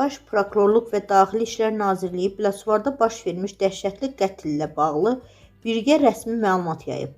Baş Prokurorluq və Daxili İşlər Nazirliyi Biləsuvarda baş vermiş dəhşətli qətl ilə bağlı birgə rəsmi məlumat yayıb.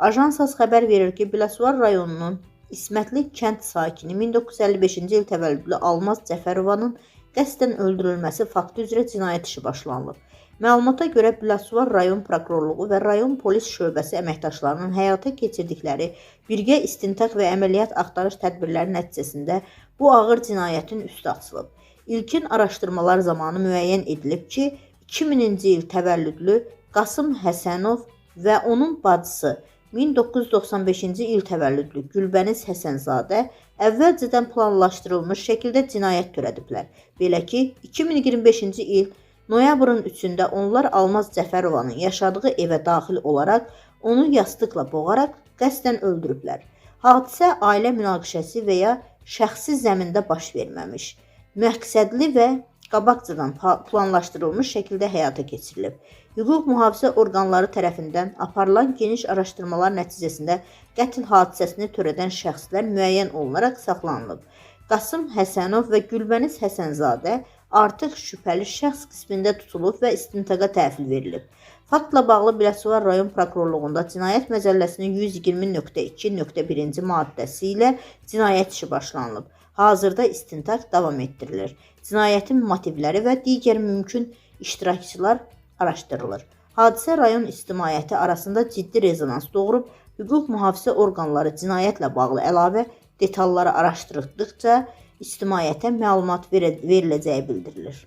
Ajans xəbər verir ki, Biləsuvar rayonunun İsmətli kənd sakini 1955-ci il təvəllüdlü Almaz Cəfərovanın qəsdən öldürülməsi faktı üzrə cinayət işi başlanılıb. Məlumata görə Biləsuvar rayon prokurorluğu və rayon polis şöbəsi əməkdaşlarının həyata keçirdikləri birgə istintaq və əməliyyat axtarış tədbirləri nəticəsində bu ağır cinayətin üstü açılıb. İlkin araşdırmalar zamanı müəyyən edilib ki, 2000-ci il təvəllüdlü Qasım Həsənov və onun bacısı 1995-ci il təvəllüdlü Gülbəniz Həsənzadə əvvəlcədən planlaşdırılmış şəkildə cinayət törədiblər. Belə ki, 2025-ci il noyabrın 3-də onlar Almaz Cəfərovanın yaşadığı evə daxil olaraq onu yastıqla boğaraq qəsdən öldürüblər. Hadisə ailə münaqişəsi və ya şəxsi zəmində baş verməmiş, məqsədli və qabaqcadan planlaşdırılmış şəkildə həyata keçirilib. Hüquq mühafizə orqanları tərəfindən aparılan geniş araşdırmalar nəticəsində qətl hadisəsini törədən şəxslər müəyyən olunaraq saxlanılıb. Qasım Həsənov və Gülbəniz Həsənzadə artıq şübhəli şəxs qismində tutulub və istintaqa təhvil verilib. Faktla bağlı Biləsuvar rayon prokurorluğunda Cinayət Məcəlləsinin 120.2.1-ci maddəsi ilə cinayət işi başlanılıb. Hazırda istintaq davam etdirilir. Cinayətin motivləri və digər mümkün iştirakçılar araşdırılır. Hadisə rayon ictimaiyyəti arasında ciddi rezonans doğurub, hüquq mühafizə orqanları cinayətlə bağlı əlavə detalları araşdırıldıqca ictimaiyyətə məlumat veriləcəyi bildirilir.